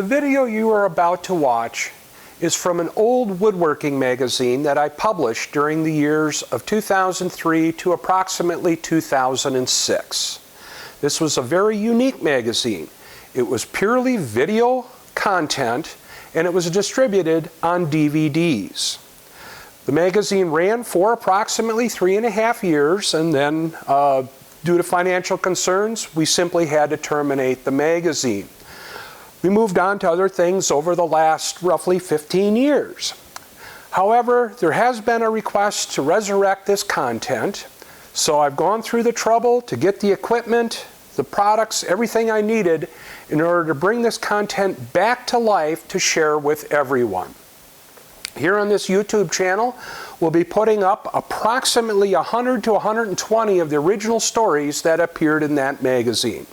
The video you are about to watch is from an old woodworking magazine that I published during the years of 2003 to approximately 2006. This was a very unique magazine. It was purely video content and it was distributed on DVDs. The magazine ran for approximately 3.5 years, and then due to financial concerns, we simply had to terminate the magazine. We moved on to other things over the last roughly 15 years. However, there has been a request to resurrect this content, so I've gone through the trouble to get the equipment, the products, everything I needed in order to bring this content back to life to share with everyone. Here on this YouTube channel, we'll be putting up approximately 100 to 120 of the original stories that appeared in that magazine.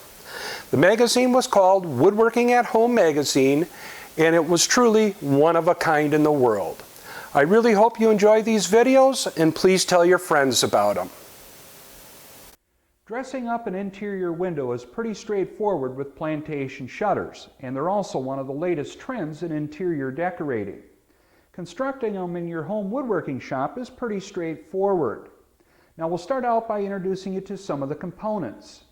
The magazine was called Woodworking at Home Magazine, and it was truly one of a kind in the world. I really hope you enjoy these videos, and please tell your friends about them. Dressing up an interior window is pretty straightforward with Plantation Shutters, and they're also one of the latest trends in interior decorating. Constructing them in your home woodworking shop is pretty straightforward. Now we'll start out by introducing you to some of the components.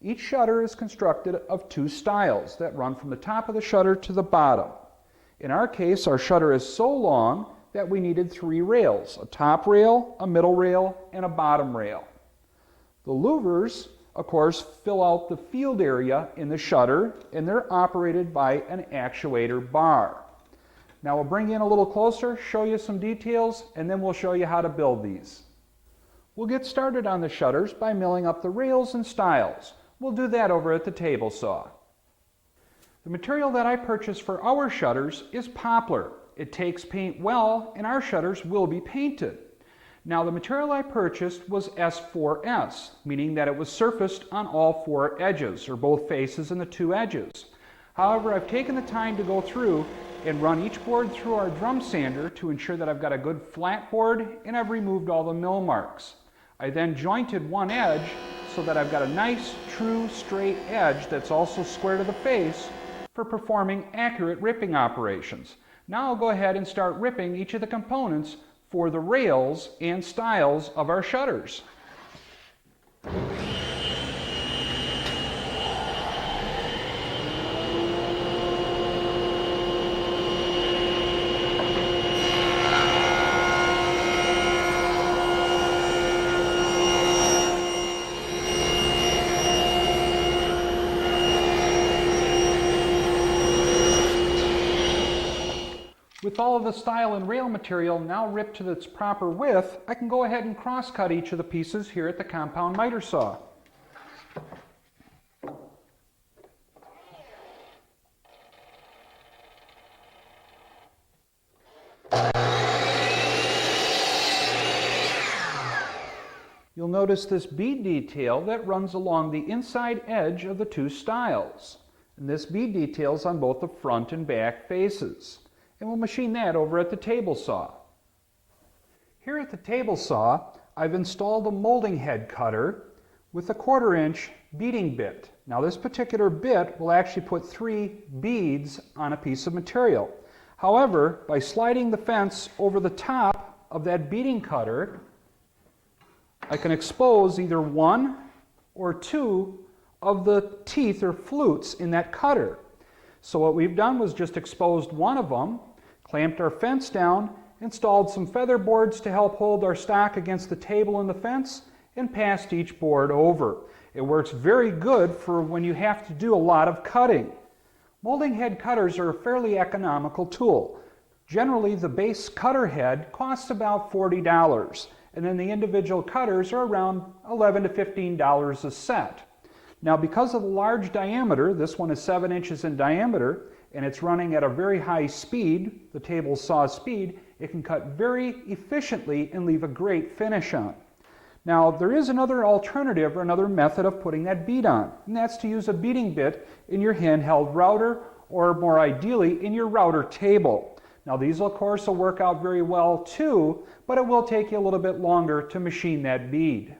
Each shutter is constructed of 2 stiles that run from the top of the shutter to the bottom. In our case, our shutter is so long that we needed 3 rails, a top rail, a middle rail, and a bottom rail. The louvers, of course, fill out the field area in the shutter, and they're operated by an actuator bar. Now we'll bring you in a little closer, show you some details, and then we'll show you how to build these. We'll get started on the shutters by milling up the rails and stiles. We'll do that over at the table saw. The material that I purchased for our shutters is poplar. It takes paint well, and our shutters will be painted. Now the material I purchased was S4S, meaning that it was surfaced on all 4 edges, or both faces and the 2 edges. However, I've taken the time to go through and run each board through our drum sander to ensure that I've got a good flat board, and I've removed all the mill marks. I then jointed one edge so that I've got a nice, true, straight edge that's also square to the face for performing accurate ripping operations. Now I'll go ahead and start ripping each of the components for the rails and stiles of our shutters. With all of the stile and rail material now ripped to its proper width, I can go ahead and cross-cut each of the pieces here at the compound miter saw. You'll notice this bead detail that runs along the inside edge of the 2 stiles. And this bead detail is on both the front and back faces. And we'll machine that over at the table saw. Here at the table saw, I've installed a molding head cutter with a 1/4 inch beading bit. Now this particular bit will actually put 3 beads on a piece of material. However, by sliding the fence over the top of that beading cutter, I can expose either 1 or 2 of the teeth or flutes in that cutter. So what we've done was just exposed 1 of them, clamped our fence down, installed some feather boards to help hold our stock against the table and the fence, and passed each board over. It works very good for when you have to do a lot of cutting. Molding head cutters are a fairly economical tool. Generally, the base cutter head costs about $40, and then the individual cutters are around $11 to $15 a set. Now because of the large diameter, this one is 7 inches in diameter, and it's running at a very high speed, the table saw speed, it can cut very efficiently and leave a great finish on. Now there is another alternative or another method of putting that bead on, and that's to use a beading bit in your handheld router, or more ideally in your router table. Now these of course will work out very well too, but it will take you a little bit longer to machine that bead.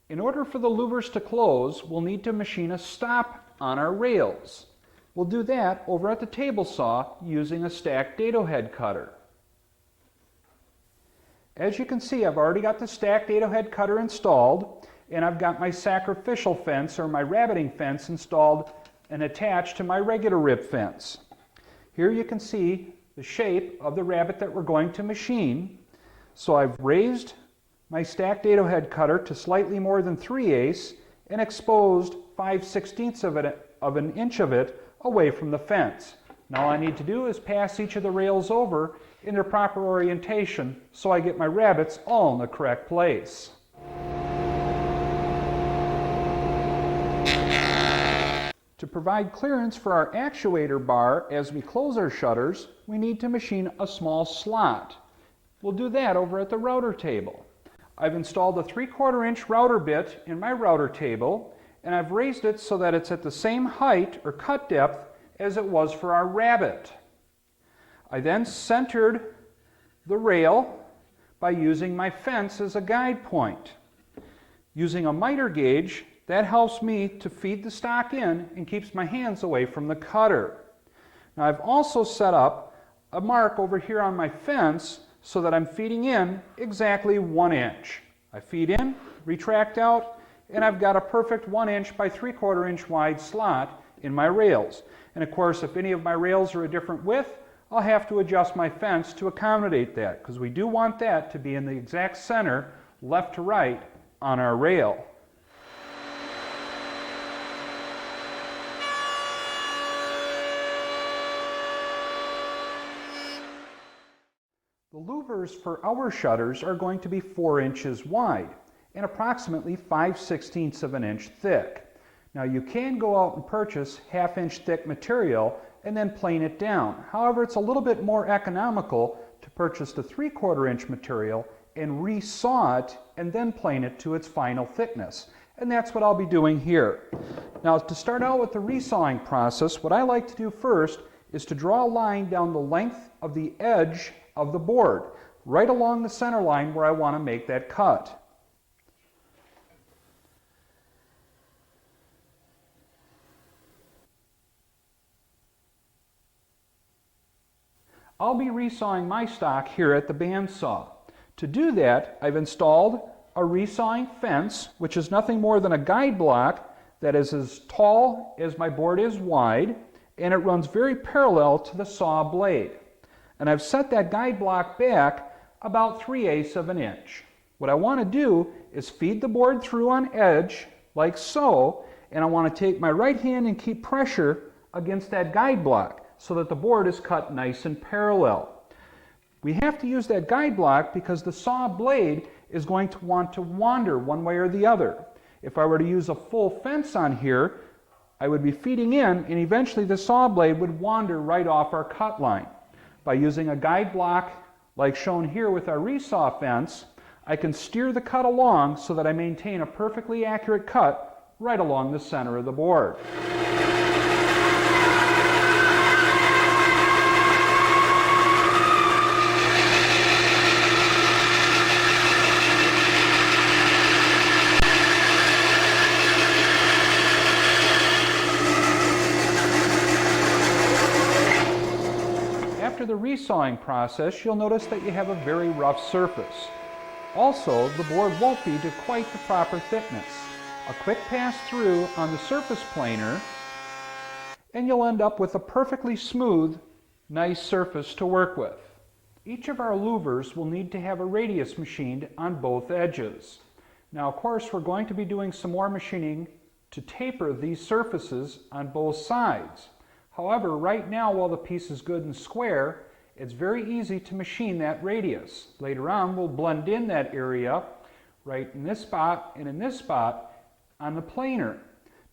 In order for the louvers to close, we'll need to machine a stop on our rails. We'll do that over at the table saw using a stacked dado head cutter. As you can see, I've already got the stacked dado head cutter installed, and I've got my sacrificial fence or my rabbiting fence installed and attached to my regular rib fence. Here you can see the shape of the rabbet that we're going to machine. So I've raised my stacked dado head cutter to slightly more than 3/8 and exposed 5/16 of an inch of it away from the fence. Now all I need to do is pass each of the rails over in their proper orientation so I get my rabbets all in the correct place. To provide clearance for our actuator bar as we close our shutters, we need to machine a small slot. We'll do that over at the router table. I've installed a 3/4 inch router bit in my router table, and I've raised it so that it's at the same height or cut depth as it was for our rabbet. I then centered the rail by using my fence as a guide point. Using a miter gauge, that helps me to feed the stock in and keeps my hands away from the cutter. Now I've also set up a mark over here on my fence so that I'm feeding in exactly 1 inch. I feed in, retract out, and I've got a perfect 1 inch by 3/4 inch wide slot in my rails. And of course, if any of my rails are a different width, I'll have to adjust my fence to accommodate that, because we do want that to be in the exact center, left to right, on our rail. The louvers for our shutters are going to be 4 inches wide and approximately 5/16 of an inch thick. Now you can go out and purchase 1/2 inch thick material and then plane it down. However, it's a little bit more economical to purchase the 3/4 inch material and resaw it and then plane it to its final thickness. And that's what I'll be doing here. Now to start out with the resawing process, what I like to do first is to draw a line down the length of the edge of the board, right along the center line where I want to make that cut. I'll be resawing my stock here at the bandsaw. To do that, I've installed a resawing fence, which is nothing more than a guide block that is as tall as my board is wide, and it runs very parallel to the saw blade. And I've set that guide block back about 3/8 of an inch. What I want to do is feed the board through on edge, like so, and I want to take my right hand and keep pressure against that guide block so that the board is cut nice and parallel. We have to use that guide block because the saw blade is going to want to wander one way or the other. If I were to use a full fence on here, I would be feeding in, and eventually the saw blade would wander right off our cut line. By using a guide block like shown here with our resaw fence, I can steer the cut along so that I maintain a perfectly accurate cut right along the center of the board. After the resawing process, you'll notice that you have a very rough surface. Also, the board won't be to quite the proper thickness. A quick pass through on the surface planer, and you'll end up with a perfectly smooth, nice surface to work with. Each of our louvers will need to have a radius machined on both edges. Now, of course, we're going to be doing some more machining to taper these surfaces on both sides. However, right now, while the piece is good and square, it's very easy to machine that radius. Later on, we'll blend in that area right in this spot and in this spot on the planer.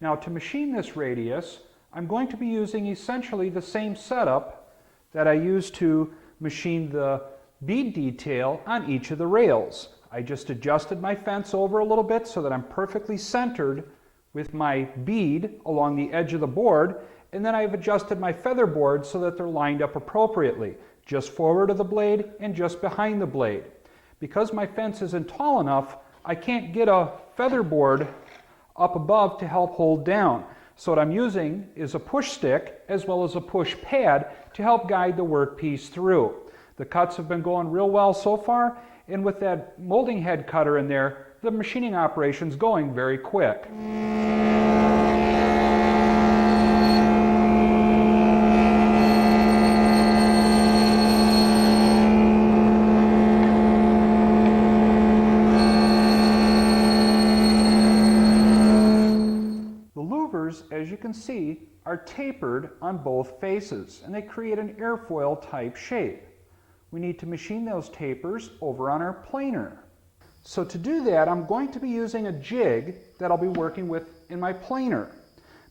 Now, to machine this radius, I'm going to be using essentially the same setup that I used to machine the bead detail on each of the rails. I just adjusted my fence over a little bit so that I'm perfectly centered with my bead along the edge of the board, and then I've adjusted my feather boards so that they're lined up appropriately, just forward of the blade and just behind the blade. Because my fence isn't tall enough, I can't get a feather board up above to help hold down. So what I'm using is a push stick as well as a push pad to help guide the workpiece through. The cuts have been going real well so far, and with that molding head cutter in there, the machining operation's going very quick. The louvers, as you can see, are tapered on both faces, and they create an airfoil type shape. We need to machine those tapers over on our planer. So to do that, I'm going to be using a jig that I'll be working with in my planer.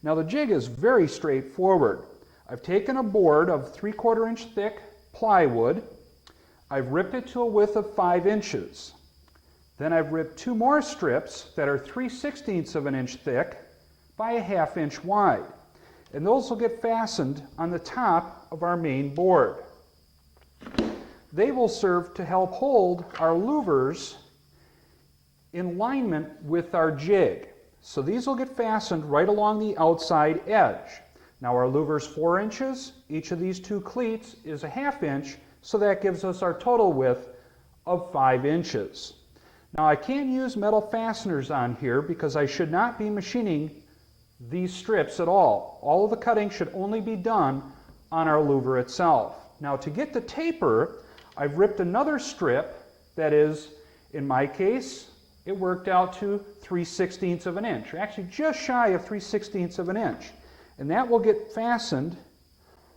Now the jig is very straightforward. I've taken a board of 3/4 inch thick plywood. I've ripped it to a width of 5 inches. Then I've ripped 2 more strips that are 3/16 of an inch thick by a 1/2 inch wide. And those will get fastened on the top of our main board. They will serve to help hold our louvers in alignment with our jig. So these will get fastened right along the outside edge. Now our louver's 4 inches, each of these 2 cleats is a 1/2 inch, so that gives us our total width of 5 inches. Now I can't use metal fasteners on here because I should not be machining these strips at all. All of the cutting should only be done on our louver itself. Now to get the taper, I've ripped another strip that is, in my case, it worked out to 3/16 of an inch, or actually just shy of 3/16 of an inch. And that will get fastened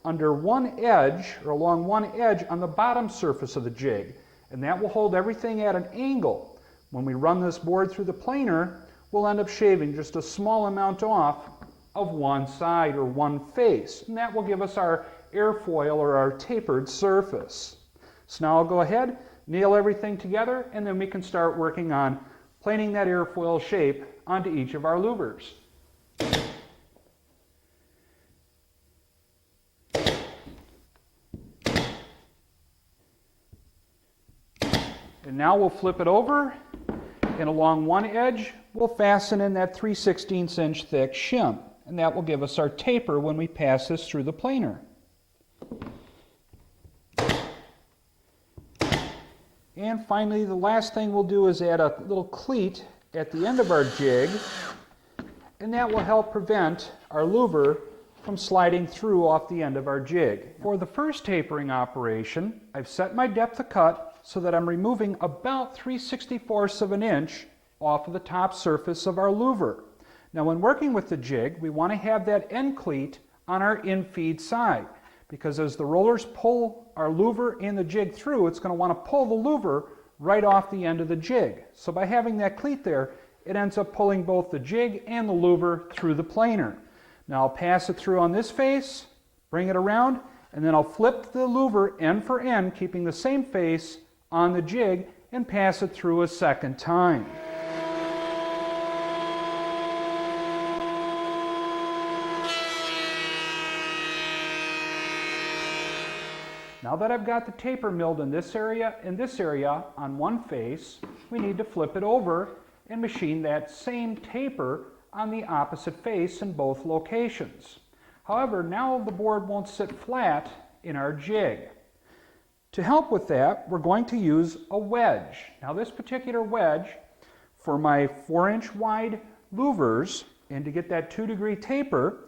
under one edge, or along one edge on the bottom surface of the jig. And that will hold everything at an angle. When we run this board through the planer, we'll end up shaving just a small amount off of one side or one face. And that will give us our airfoil or our tapered surface. So now I'll go ahead, nail everything together, and then we can start working on planing that airfoil shape onto each of our louvers. And now we'll flip it over, and along one edge we'll fasten in that 3/16 inch thick shim, and that will give us our taper when we pass this through the planer. And finally, the last thing we'll do is add a little cleat at the end of our jig, and that will help prevent our louver from sliding through off the end of our jig. For the first tapering operation, I've set my depth of cut so that I'm removing about 3/64 of an inch off of the top surface of our louver. Now when working with the jig, we want to have that end cleat on our infeed side, because as the rollers pull our louver and the jig through, it's going to want to pull the louver right off the end of the jig. So by having that cleat there, it ends up pulling both the jig and the louver through the planer. Now I'll pass it through on this face, bring it around, and then I'll flip the louver end for end, keeping the same face on the jig, and pass it through a second time. Now that I've got the taper milled in this area on one face, we need to flip it over and machine that same taper on the opposite face in both locations. However, now the board won't sit flat in our jig. To help with that, we're going to use a wedge. Now this particular wedge, for my 4-inch wide louvers, and to get that 2-degree taper,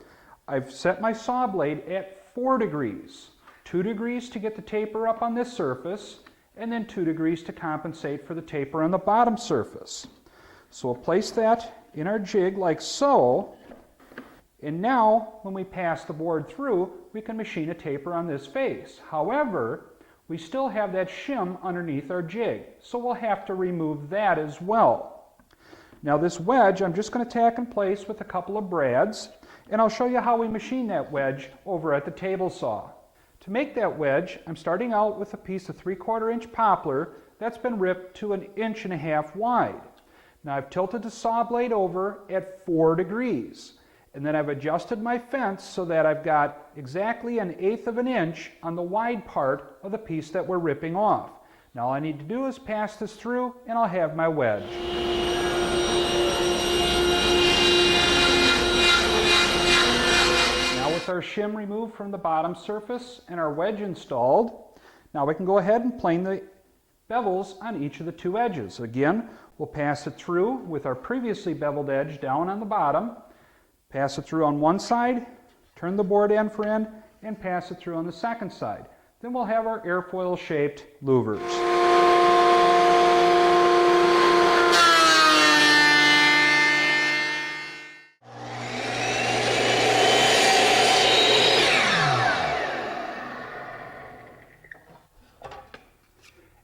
I've set my saw blade at 4 degrees. 2 degrees to get the taper up on this surface, and then 2 degrees to compensate for the taper on the bottom surface. So we'll place that in our jig like so, and now when we pass the board through, we can machine a taper on this face. However, we still have that shim underneath our jig, so we'll have to remove that as well. Now this wedge I'm just going to tack in place with a couple of brads, and I'll show you how we machine that wedge over at the table saw. To make that wedge, I'm starting out with a piece of 3/4 inch poplar that's been ripped to 1.5 inches wide. Now I've tilted the saw blade over at 4 degrees, and then I've adjusted my fence so that I've got exactly 1/8 of an inch on the wide part of the piece that we're ripping off. Now all I need to do is pass this through, and I'll have my wedge. With our shim removed from the bottom surface and our wedge installed, now we can go ahead and plane the bevels on each of the two edges. Again, we'll pass it through with our previously beveled edge down on the bottom, pass it through on one side, turn the board end for end, and pass it through on the second side. Then we'll have our airfoil shaped louvers.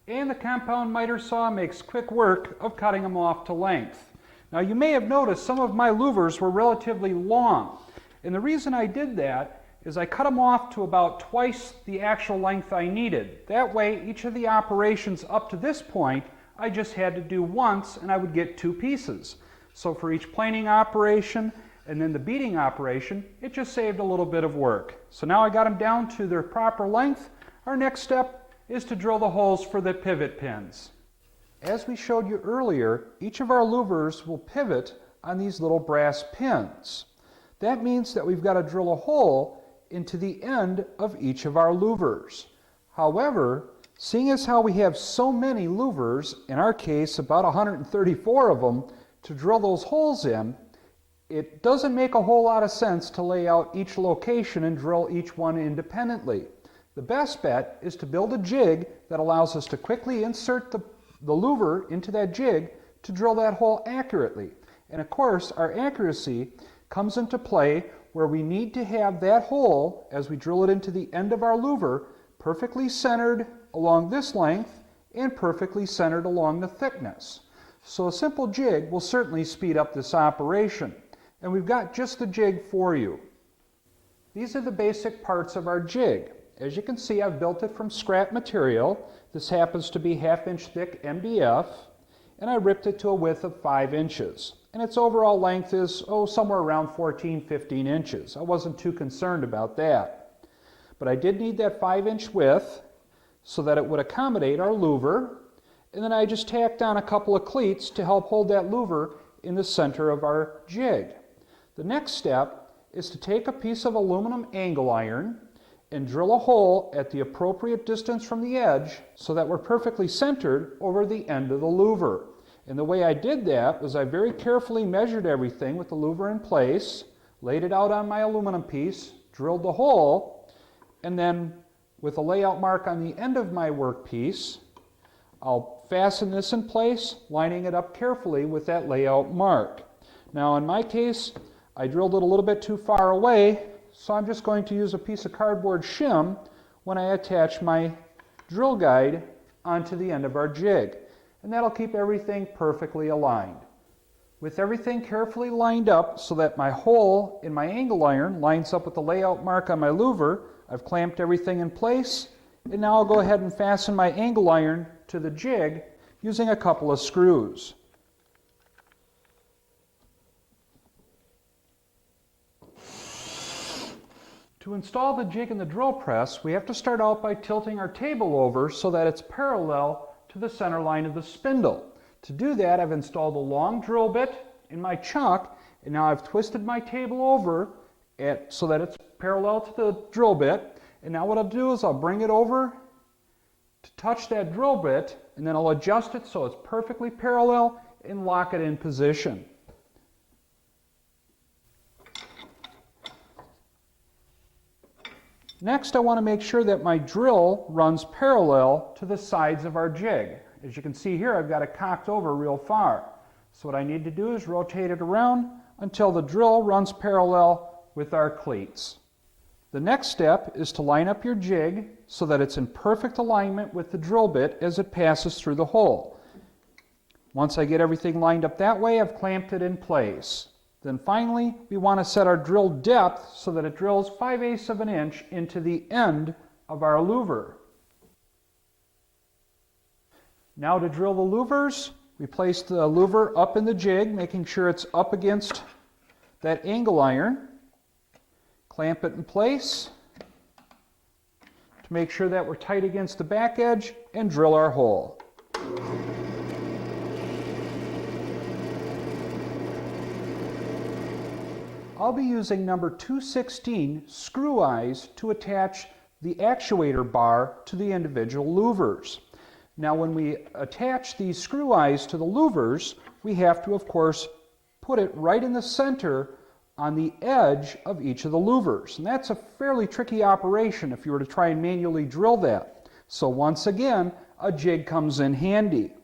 And the compound miter saw makes quick work of cutting them off to length. Now you may have noticed some of my louvers were relatively long. And the reason I did that is I cut them off to about twice the actual length I needed. That way each of the operations up to this point I just had to do once and I would get two pieces. So for each planing operation and then the beading operation, it just saved a little bit of work. So now I got them down to their proper length. Our next step is to drill the holes for the pivot pins. As we showed you earlier, each of our louvers will pivot on these little brass pins. That means that we've got to drill a hole into the end of each of our louvers. However, seeing as how we have so many louvers, in our case about 134 of them, to drill those holes in, it doesn't make a whole lot of sense to lay out each location and drill each one independently. The best bet is to build a jig that allows us to quickly insert the louver into that jig to drill that hole accurately. And of course, our accuracy comes into play where we need to have that hole, as we drill it into the end of our louver, perfectly centered along this length and perfectly centered along the thickness. So a simple jig will certainly speed up this operation. And we've got just the jig for you. These are the basic parts of our jig. As you can see, I've built it from scrap material. This happens to be 1/2 inch thick MDF, and I ripped it to a width of 5 inches. And its overall length is, somewhere around 14-15 inches. I wasn't too concerned about that. But I did need that 5-inch width so that it would accommodate our louver, and then I just tacked on a couple of cleats to help hold that louver in the center of our jig. The next step is to take a piece of aluminum angle iron and drill a hole at the appropriate distance from the edge so that we're perfectly centered over the end of the louver. And the way I did that was I very carefully measured everything with the louver in place, laid it out on my aluminum piece, drilled the hole, and then with a layout mark on the end of my workpiece, I'll fasten this in place, lining it up carefully with that layout mark. Now in my case, I drilled it a little bit too far away, so I'm just going to use a piece of cardboard shim when I attach my drill guide onto the end of our jig. And that'll keep everything perfectly aligned. With everything carefully lined up so that my hole in my angle iron lines up with the layout mark on my louver, I've clamped everything in place, and now I'll go ahead and fasten my angle iron to the jig using a couple of screws. To install the jig in the drill press, we have to start out by tilting our table over so that it's parallel to the center line of the spindle. To do that, I've installed a long drill bit in my chuck, and now I've twisted my table over so that it's parallel to the drill bit. And now what I'll do is I'll bring it over to touch that drill bit, and then I'll adjust it so it's perfectly parallel and lock it in position. Next, I want to make sure that my drill runs parallel to the sides of our jig. As you can see here, I've got it cocked over real far. So what I need to do is rotate it around until the drill runs parallel with our cleats. The next step is to line up your jig so that it's in perfect alignment with the drill bit as it passes through the hole. Once I get everything lined up that way, I've clamped it in place. Then finally, we want to set our drill depth so that it drills 5/8 of an inch into the end of our louver. Now to drill the louvers, we place the louver up in the jig, making sure it's up against that angle iron. Clamp it in place to make sure that we're tight against the back edge and drill our hole. I'll be using number 216 screw eyes to attach the actuator bar to the individual louvers. Now when we attach these screw eyes to the louvers, we have to, of course, put it right in the center on the edge of each of the louvers. And that's a fairly tricky operation if you were to try and manually drill that. So once again, a jig comes in handy.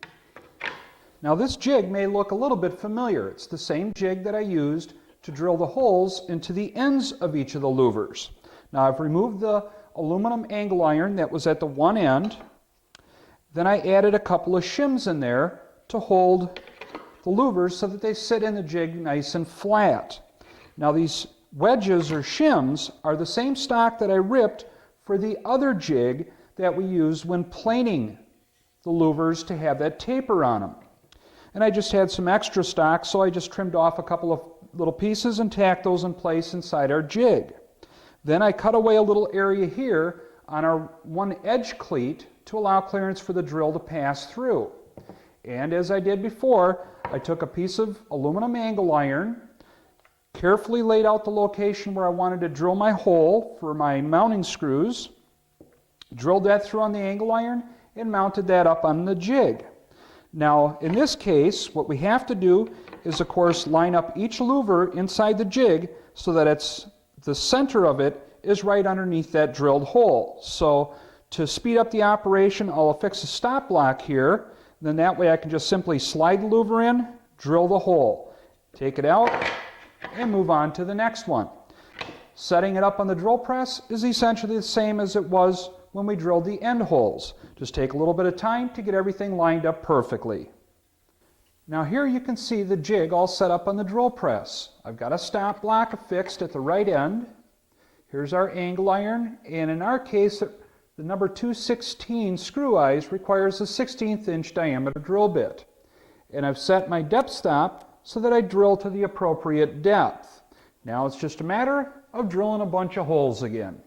Now this jig may look a little bit familiar. It's the same jig that I used to drill the holes into the ends of each of the louvers. Now I've removed the aluminum angle iron that was at the one end. Then I added a couple of shims in there to hold the louvers so that they sit in the jig nice and flat. Now these wedges or shims are the same stock that I ripped for the other jig that we used when planing the louvers to have that taper on them. And I just had some extra stock, so I just trimmed off a couple of little pieces and tacked those in place inside our jig. Then I cut away a little area here on our one edge cleat to allow clearance for the drill to pass through. And as I did before, I took a piece of aluminum angle iron, carefully laid out the location where I wanted to drill my hole for my mounting screws, drilled that through on the angle iron, and mounted that up on the jig. Now, in this case, what we have to do is, of course, line up each louver inside the jig so that the center of it is right underneath that drilled hole. So to speed up the operation, I'll affix a stop block here. Then that way I can just simply slide the louver in, drill the hole, take it out, and move on to the next one. Setting it up on the drill press is essentially the same as it was when we drilled the end holes. Just take a little bit of time to get everything lined up perfectly. Now here you can see the jig all set up on the drill press. I've got a stop block affixed at the right end. Here's our angle iron, and in our case, the number 216 screw eyes requires a 1/16 inch diameter drill bit. And I've set my depth stop so that I drill to the appropriate depth. Now it's just a matter of drilling a bunch of holes again.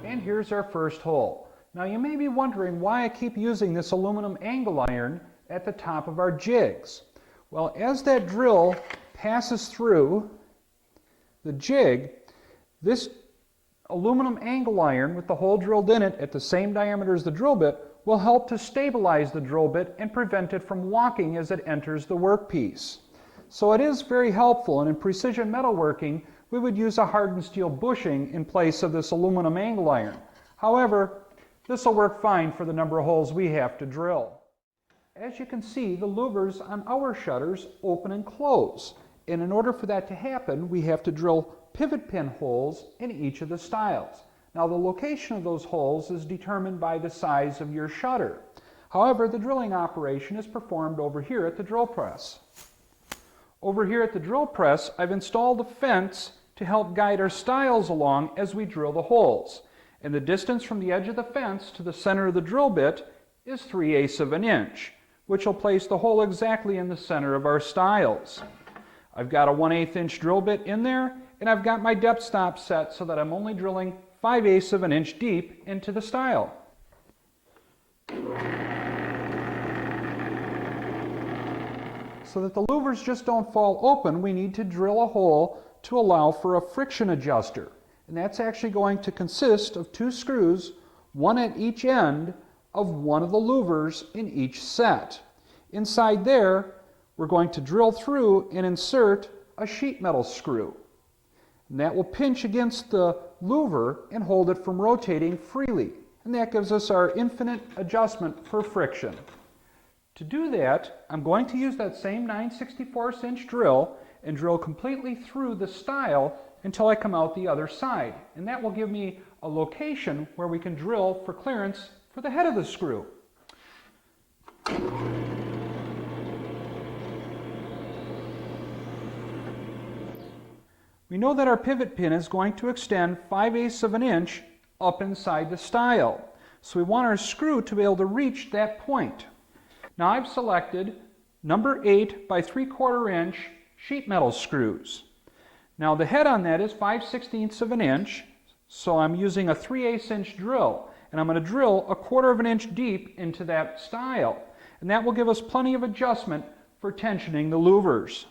And here's our first hole. Now you may be wondering why I keep using this aluminum angle iron at the top of our jigs. Well, as that drill passes through the jig, this aluminum angle iron with the hole drilled in it at the same diameter as the drill bit will help to stabilize the drill bit and prevent it from walking as it enters the workpiece. So it is very helpful, and in precision metalworking, we would use a hardened steel bushing in place of this aluminum angle iron. However, this will work fine for the number of holes we have to drill. As you can see, the louvers on our shutters open and close. And in order for that to happen, we have to drill pivot pin holes in each of the stiles. Now the location of those holes is determined by the size of your shutter. However, the drilling operation is performed over here at the drill press. Over here at the drill press, I've installed a fence to help guide our stiles along as we drill the holes. And the distance from the edge of the fence to the center of the drill bit is 3/8 of an inch, which will place the hole exactly in the center of our stiles. I've got a 1/8 inch drill bit in there, and I've got my depth stop set so that I'm only drilling 5/8 of an inch deep into the stile. So that the louvers just don't fall open, we need to drill a hole to allow for a friction adjuster. And that's actually going to consist of 2 screws, one at each end of one of the louvers in each set. Inside there, we're going to drill through and insert a sheet metal screw. And that will pinch against the louver and hold it from rotating freely. And that gives us our infinite adjustment for friction. To do that, I'm going to use that same 9/64 inch drill and drill completely through the stile until I come out the other side. And that will give me a location where we can drill for clearance for the head of the screw. We know that our pivot pin is going to extend 5/8 of an inch up inside the stile. So we want our screw to be able to reach that point. Now I've selected number 8 by 3/4 inch sheet metal screws. Now the head on that is 5/16 of an inch, so I'm using a 3/8 inch drill. and I'm going to drill 1/4 of an inch deep into that stile. And that will give us plenty of adjustment for tensioning the louvers.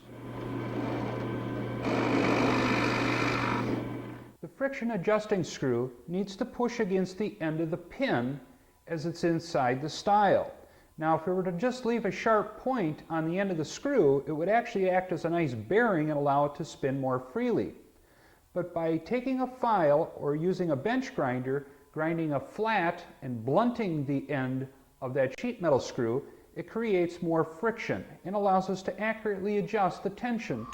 The friction adjusting screw needs to push against the end of the pin as it's inside the stile. Now if we were to just leave a sharp point on the end of the screw, it would actually act as a nice bearing and allow it to spin more freely. But by taking a file or using a bench grinder, grinding a flat and blunting the end of that sheet metal screw, it creates more friction and allows us to accurately adjust the tension.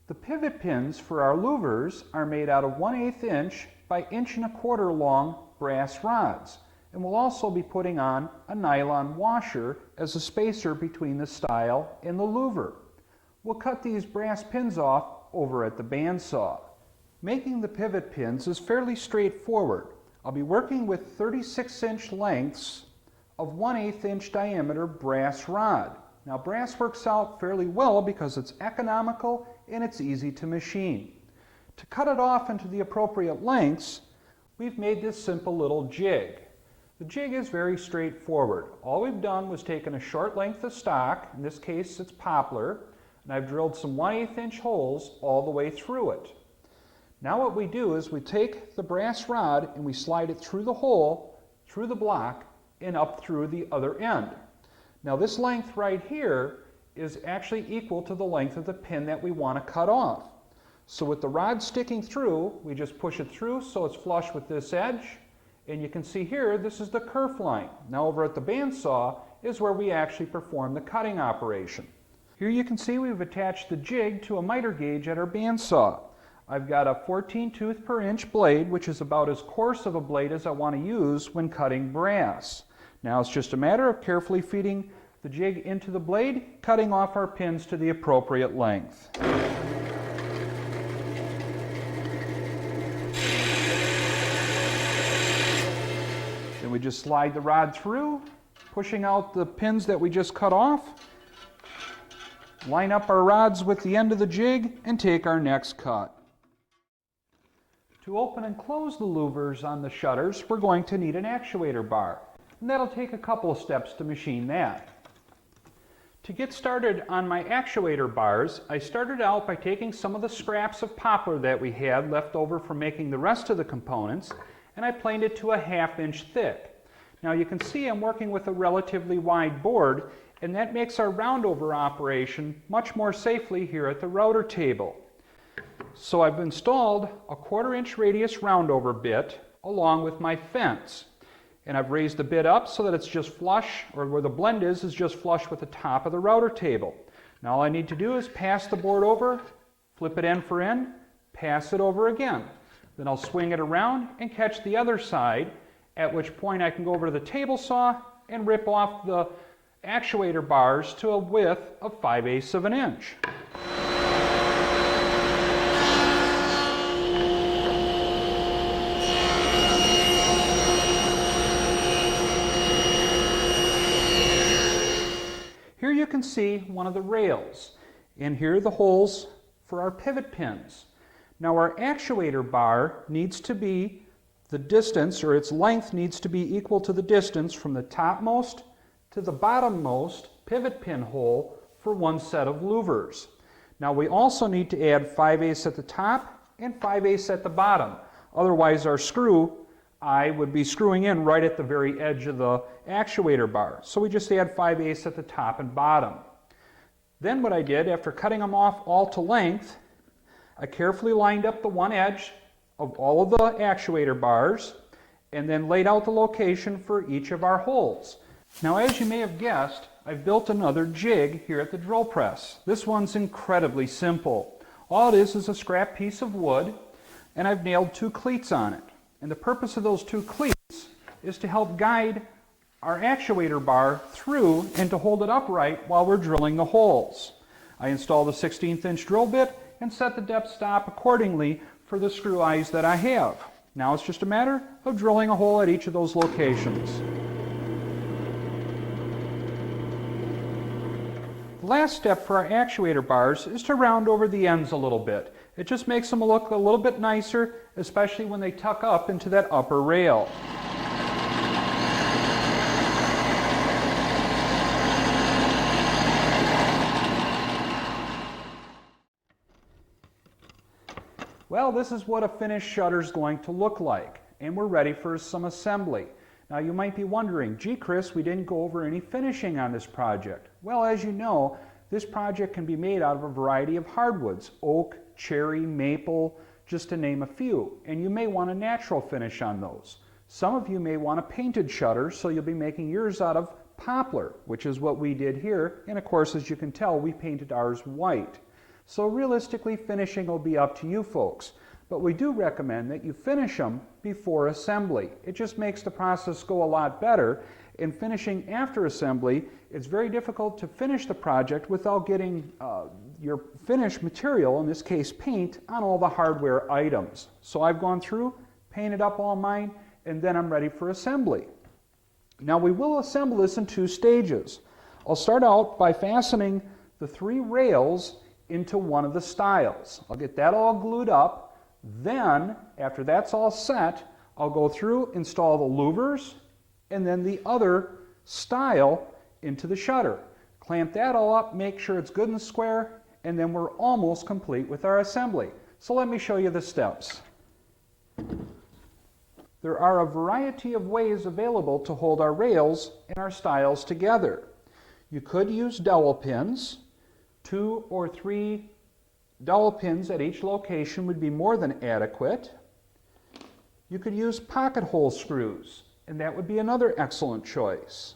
The pivot pins for our louvers are made out of 1/8 inch by 1.25 inch long brass rods, and we'll also be putting on a nylon washer as a spacer between the stile and the louver. We'll cut these brass pins off over at the bandsaw. Making the pivot pins is fairly straightforward. I'll be working with 36-inch lengths of 1/8 inch diameter brass rod. Now brass works out fairly well because it's economical and it's easy to machine. To cut it off into the appropriate lengths, we've made this simple little jig. The jig is very straightforward. All we've done was taken a short length of stock, in this case it's poplar, and I've drilled some 1/8 inch holes all the way through it. Now what we do is we take the brass rod and we slide it through the hole, through the block, and up through the other end. Now this length right here is actually equal to the length of the pin that we want to cut off. So with the rod sticking through, we just push it through so it's flush with this edge. And you can see here, this is the kerf line. Now over at the bandsaw is where we actually perform the cutting operation. Here you can see we've attached the jig to a miter gauge at our bandsaw. I've got a 14 tooth per inch blade, which is about as coarse of a blade as I want to use when cutting brass. Now it's just a matter of carefully feeding the jig into the blade, cutting off our pins to the appropriate length. Then we just slide the rod through, pushing out the pins that we just cut off, line up our rods with the end of the jig, and take our next cut. To open and close the louvers on the shutters, we're going to need an actuator bar, and that'll take a couple of steps to machine that. To get started on my actuator bars, I started out by taking some of the scraps of poplar that we had left over from making the rest of the components, and I planed it to a 1/2 inch thick. Now you can see I'm working with a relatively wide board, and that makes our roundover operation much more safely here at the router table. So I've installed a 1/4 inch radius roundover bit along with my fence. And I've raised the bit up so that it's just flush, or where the blend is just flush with the top of the router table. Now all I need to do is pass the board over, flip it end for end, pass it over again. Then I'll swing it around and catch the other side, at which point I can go over to the table saw and rip off the actuator bars to a width of 5/8 of an inch. Here you can see one of the rails, and here are the holes for our pivot pins. Now our actuator bar needs to be the distance, or its length needs to be equal to the distance from the topmost to the bottommost pivot pin hole for one set of louvers. Now we also need to add 5/8 at the top and 5/8 at the bottom. Otherwise our screw eye would be screwing in right at the very edge of the actuator bar. So we just add 5/8 at the top and bottom. Then what I did, after cutting them off all to length, I carefully lined up the one edge of all of the actuator bars and then laid out the location for each of our holes. Now as you may have guessed, I've built another jig here at the drill press. This one's incredibly simple. All it is a scrap piece of wood, and I've nailed 2 cleats on it. And the purpose of those 2 cleats is to help guide our actuator bar through and to hold it upright while we're drilling the holes. I installed a 16th inch drill bit and set the depth stop accordingly for the screw eyes that I have. Now it's just a matter of drilling a hole at each of those locations. The The last step for our actuator bars is to round over the ends a little bit. It just makes them look a little bit nicer, especially when they tuck up into that upper rail. Well, this is what a finished shutter is going to look like, and we're ready for some assembly. Now you might be wondering, gee Chris, we didn't go over any finishing on this project. Well, as you know, this project can be made out of a variety of hardwoods, oak, cherry, maple, just to name a few, and you may want a natural finish on those. Some of you may want a painted shutter, so you'll be making yours out of poplar, which is what we did here, and of course, as you can tell, we painted ours white. So realistically, finishing will be up to you folks, but we do recommend that you finish them before assembly. It just makes the process go a lot better. In finishing after assembly, it's very difficult to finish the project without getting your finished material, in this case paint, on all the hardware items. So I've gone through, painted up all mine, and then I'm ready for assembly. Now we will assemble this in 2 stages. I'll start out by fastening the 3 rails into one of the stiles. I'll get that all glued up. Then, after that's all set, I'll go through, install the louvers, and then the other stile into the shutter. Clamp that all up, make sure it's good and square, and then we're almost complete with our assembly. So let me show you the steps. There are a variety of ways available to hold our rails and our stiles together. You could use dowel pins. 2 or 3 dowel pins at each location would be more than adequate. You could use pocket hole screws, and that would be another excellent choice.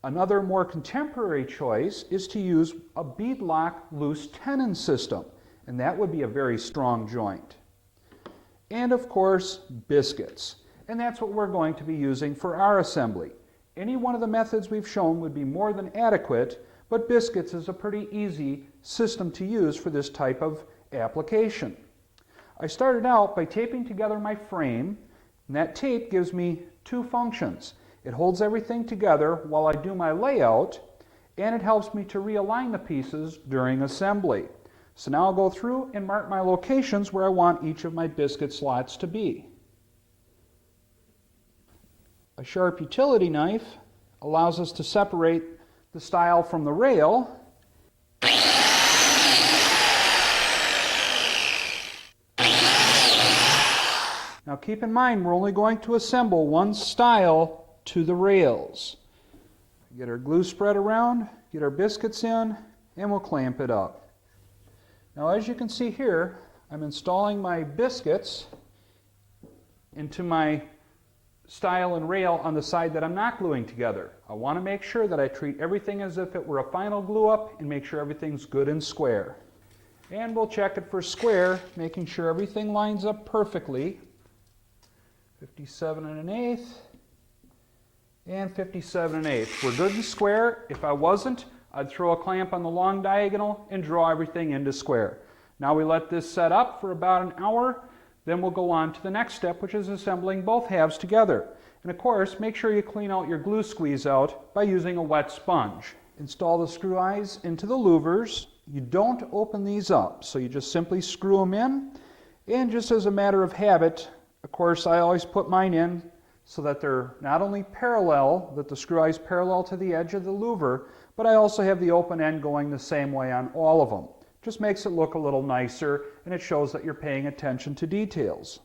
Another more contemporary choice is to use a beadlock loose tenon system, and that would be a very strong joint. And of course, biscuits, and that's what we're going to be using for our assembly. Any one of the methods we've shown would be more than adequate, but biscuits is a pretty easy system to use for this type of application. I started out by taping together my frame, and that tape gives me 2 functions. It holds everything together while I do my layout, and it helps me to realign the pieces during assembly. So now I'll go through and mark my locations where I want each of my biscuit slots to be. A sharp utility knife allows us to separate the stile from the rail. Now keep in mind, we're only going to assemble one stile to the rails. Get our glue spread around, get our biscuits in, and we'll clamp it up. Now as you can see here, I'm installing my biscuits into my stile and rail on the side that I'm not gluing together. I want to make sure that I treat everything as if it were a final glue up and make sure everything's good and square. And we'll check it for square, making sure everything lines up perfectly. 57 1/8 and 57 1/8. We're good and square. If I wasn't, I'd throw a clamp on the long diagonal and draw everything into square. Now we let this set up for about an hour. Then we'll go on to the next step, which is assembling both halves together. And of course, make sure you clean out your glue squeeze out by using a wet sponge. Install the screw eyes into the louvers. You don't open these up, so you just simply screw them in. And just as a matter of habit, of course, I always put mine in so that they're not only parallel, that the screw eye is parallel to the edge of the louver, but I also have the open end going the same way on all of them. Just makes it look a little nicer, and it shows that you're paying attention to details.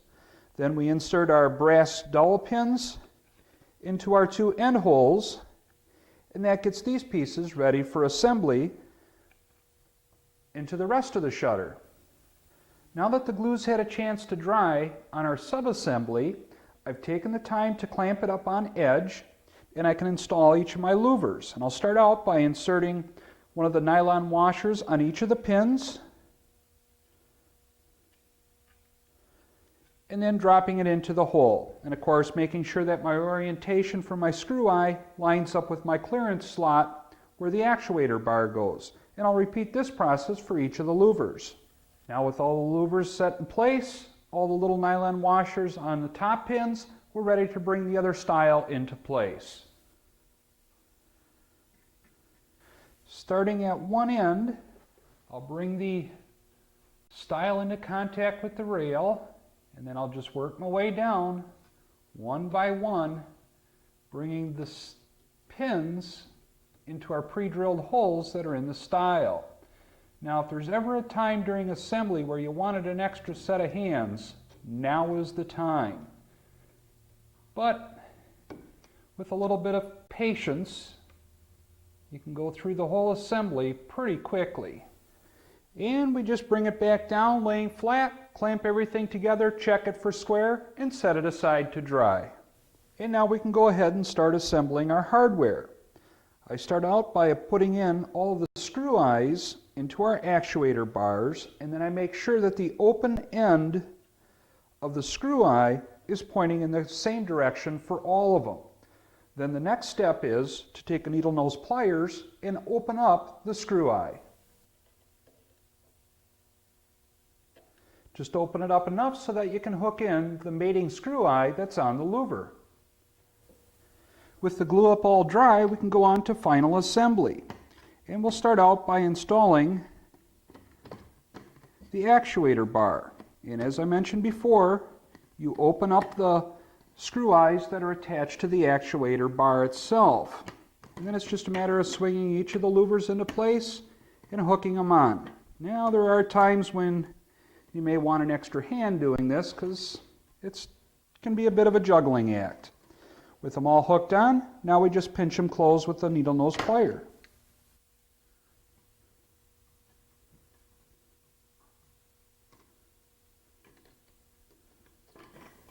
Then we insert our brass dowel pins into our 2 end holes, and that gets these pieces ready for assembly into the rest of the shutter. Now that the glue's had a chance to dry on our subassembly, I've taken the time to clamp it up on edge, and I can install each of my louvers. And I'll start out by inserting one of the nylon washers on each of the pins, and then dropping it into the hole. And of course, making sure that my orientation for my screw eye lines up with my clearance slot where the actuator bar goes. And I'll repeat this process for each of the louvers. Now with all the louvers set in place, all the little nylon washers on the top pins, we're ready to bring the other stile into place. Starting at one end, I'll bring the stile into contact with the rail, and then I'll just work my way down one by one, bringing the pins into our pre-drilled holes that are in the stile. Now, if there's ever a time during assembly where you wanted an extra set of hands, now is the time. But with a little bit of patience, you can go through the whole assembly pretty quickly. And we just bring it back down, laying flat, clamp everything together, check it for square, and set it aside to dry. And now we can go ahead and start assembling our hardware. I start out by putting in all of the screw eyes into our actuator bars, and then I make sure that the open end of the screw eye is pointing in the same direction for all of them. Then the next step is to take a needle nose pliers and open up the screw eye. Just open it up enough so that you can hook in the mating screw eye that's on the louver. With the glue up all dry, we can go on to final assembly. And we'll start out by installing the actuator bar. And as I mentioned before, you open up the screw eyes that are attached to the actuator bar itself. And then it's just a matter of swinging each of the louvers into place and hooking them on. Now, there are times when you may want an extra hand doing this because it can be a bit of a juggling act. With them all hooked on, now we just pinch them closed with the needle nose plier.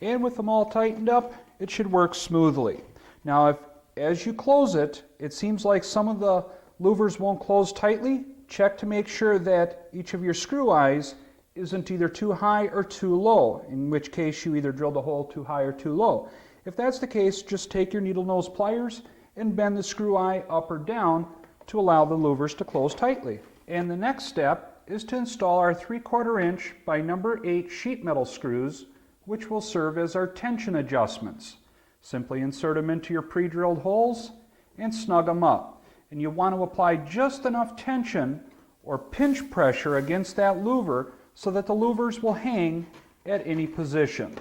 And with them all tightened up, it should work smoothly. Now, if as you close it, it seems like some of the louvers won't close tightly, check to make sure that each of your screw eyes isn't either too high or too low, in which case you either drilled a hole too high or too low. If that's the case, just take your needle nose pliers and bend the screw eye up or down to allow the louvers to close tightly. And the next step is to install our 3/4 inch by number 8 sheet metal screws, which will serve as our tension adjustments. Simply insert them into your pre-drilled holes and snug them up. And you want to apply just enough tension or pinch pressure against that louver so that the louvers will hang at any position.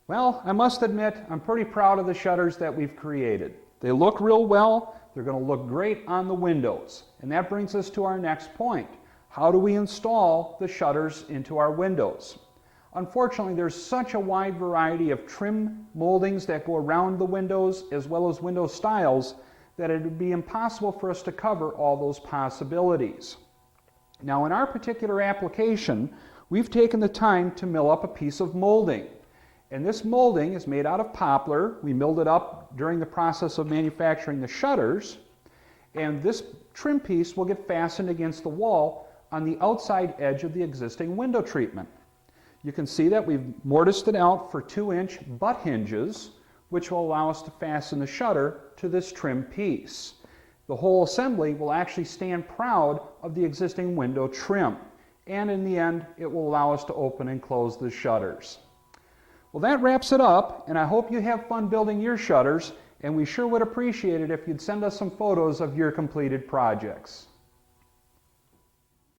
Well, I must admit, I'm pretty proud of the shutters that we've created. They look real well. They're going to look great on the windows. And that brings us to our next point. How do we install the shutters into our windows? Unfortunately, there's such a wide variety of trim moldings that go around the windows as well as window styles that it would be impossible for us to cover all those possibilities. Now, in our particular application, we've taken the time to mill up a piece of molding. And this molding is made out of poplar. We milled it up during the process of manufacturing the shutters. And this trim piece will get fastened against the wall on the outside edge of the existing window treatment. You can see that we've mortised it out for 2-inch butt hinges, which will allow us to fasten the shutter to this trim piece. The whole assembly will actually stand proud of the existing window trim. And in the end, it will allow us to open and close the shutters. Well, that wraps it up, and I hope you have fun building your shutters, and we sure would appreciate it if you'd send us some photos of your completed projects.